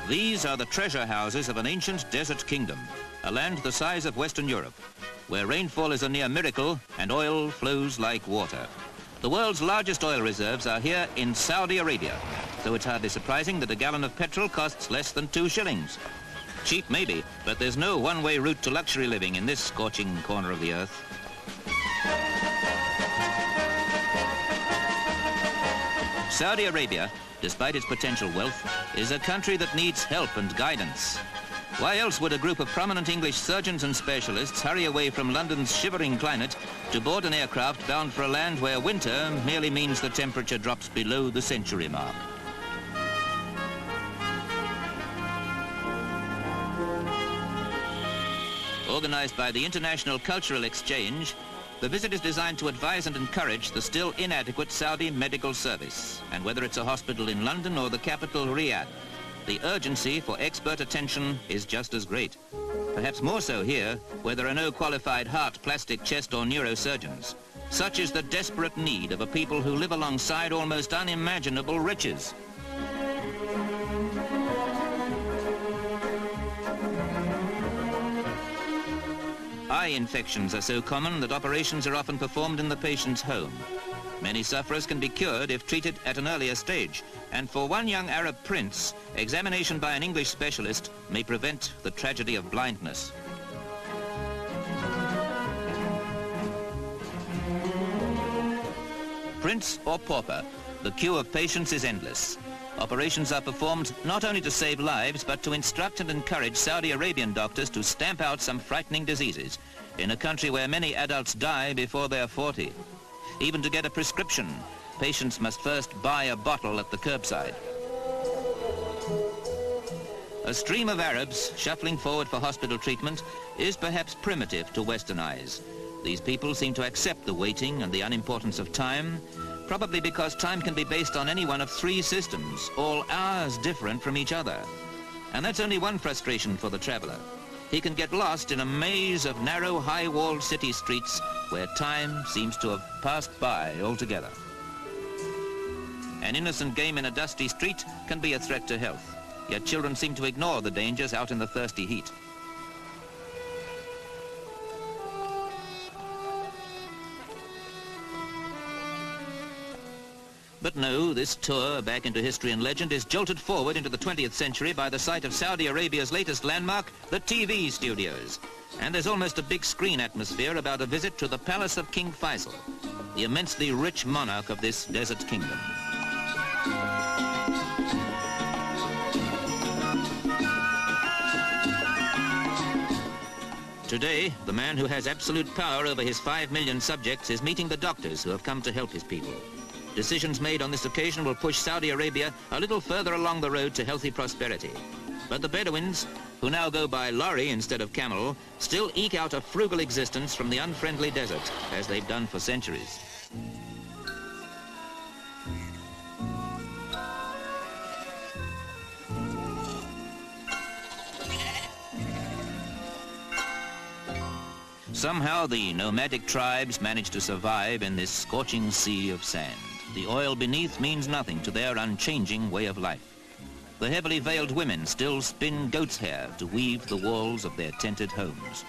These are the treasure houses of an ancient desert kingdom, a land the size of Western Europe, where rainfall is a near miracle and oil flows like water. The world's largest oil reserves are here in Saudi Arabia, so it's hardly surprising that a gallon of petrol costs less than 2 shillings. Cheap maybe, but there's no one-way route to luxury living in this scorching corner of the earth. Saudi Arabia, despite its potential wealth, is a country that needs help and guidance. Why else would a group of prominent English surgeons and specialists hurry away from London's shivering climate to board an aircraft bound for a land where winter merely means the temperature drops below the century mark? Organized by the International Cultural Exchange, the visit is designed to advise and encourage the still inadequate Saudi medical service. And whether it's a hospital in London or the capital, Riyadh, the urgency for expert attention is just as great. Perhaps more so here, where there are no qualified heart, plastic, chest or neurosurgeons. Such is the desperate need of a people who live alongside almost unimaginable riches. Eye infections are so common that operations are often performed in the patient's home. Many sufferers can be cured if treated at an earlier stage, and for one young Arab prince, examination by an English specialist may prevent the tragedy of blindness. Prince or pauper, the queue of patients is endless. Operations are performed not only to save lives, but to instruct and encourage Saudi Arabian doctors to stamp out some frightening diseases in a country where many adults die before they're 40. Even to get a prescription, patients must first buy a bottle at the curbside. A stream of Arabs shuffling forward for hospital treatment is perhaps primitive to Western eyes. These people seem to accept the waiting and the unimportance of time, probably because time can be based on any one of 3 systems, all hours different from each other. And that's only one frustration for the traveler. He can get lost in a maze of narrow, high-walled city streets where time seems to have passed by altogether. An innocent game in a dusty street can be a threat to health, yet children seem to ignore the dangers out in the thirsty heat. But no, this tour back into history and legend is jolted forward into the 20th century by the sight of Saudi Arabia's latest landmark, the TV studios. And there's almost a big screen atmosphere about a visit to the palace of King Faisal, the immensely rich monarch of this desert kingdom. Today, the man who has absolute power over his 5 million subjects is meeting the doctors who have come to help his people. Decisions made on this occasion will push Saudi Arabia a little further along the road to healthy prosperity. But the Bedouins, who now go by lorry instead of camel, still eke out a frugal existence from the unfriendly desert, as they've done for centuries. Somehow the nomadic tribes manage to survive in this scorching sea of sand. The oil beneath means nothing to their unchanging way of life. The heavily veiled women still spin goat's hair to weave the walls of their tented homes.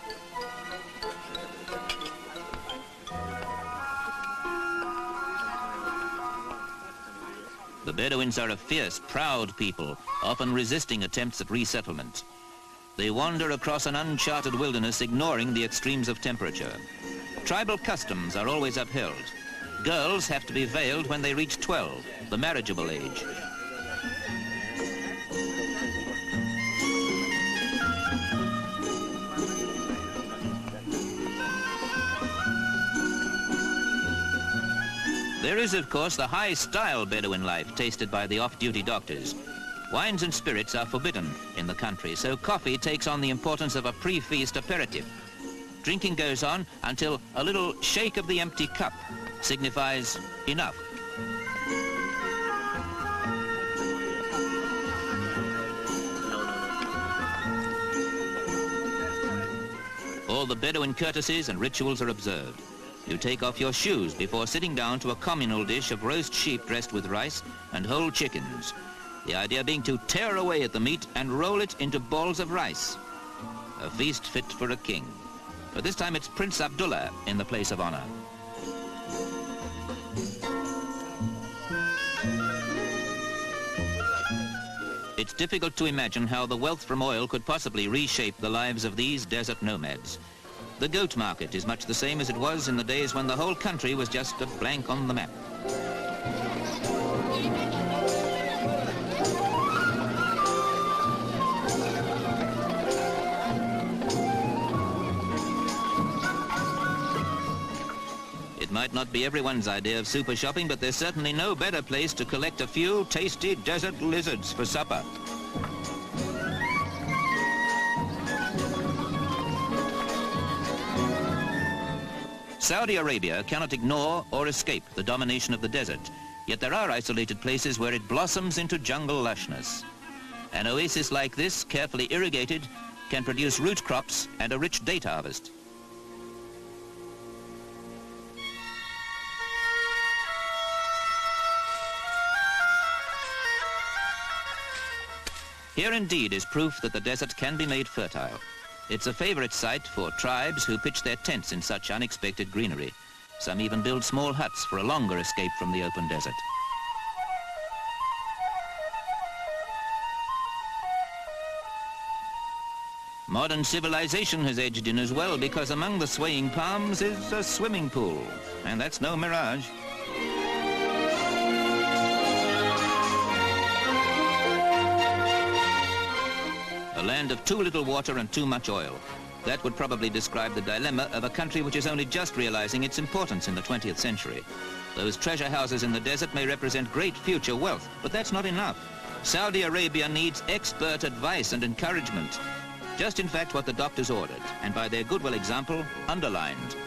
The Bedouins are a fierce, proud people, often resisting attempts at resettlement. They wander across an uncharted wilderness, ignoring the extremes of temperature. Tribal customs are always upheld. Girls have to be veiled when they reach 12, the marriageable age. There is, of course, the high-style Bedouin life tasted by the off-duty doctors. Wines and spirits are forbidden in the country, so coffee takes on the importance of a pre-feast aperitif. Drinking goes on until a little shake of the empty cup signifies enough. All the Bedouin courtesies and rituals are observed. You take off your shoes before sitting down to a communal dish of roast sheep dressed with rice and whole chickens. the idea being to tear away at the meat and roll it into balls of rice. A feast fit for a king. But this time it's Prince Abdullah in the place of honor. It's difficult to imagine how the wealth from oil could possibly reshape the lives of these desert nomads. The goat market is much the same as it was in the days when the whole country was just a blank on the map. It might not be everyone's idea of super shopping, but there's certainly no better place to collect a few tasty desert lizards for supper. Saudi Arabia cannot ignore or escape the domination of the desert, yet there are isolated places where it blossoms into jungle lushness. An oasis like this, carefully irrigated, can produce root crops and a rich date harvest. Here indeed is proof that the desert can be made fertile. It's a favorite site for tribes who pitch their tents in such unexpected greenery. Some even build small huts for a longer escape from the open desert. Modern civilization has edged in as well, because among the swaying palms is a swimming pool, and that's no mirage. A land of too little water and too much oil. That would probably describe the dilemma of a country which is only just realizing its importance in the 20th century. Those treasure houses in the desert may represent great future wealth, but that's not enough. Saudi Arabia needs expert advice and encouragement. Just in fact what the doctors ordered, and by their goodwill example, underlined.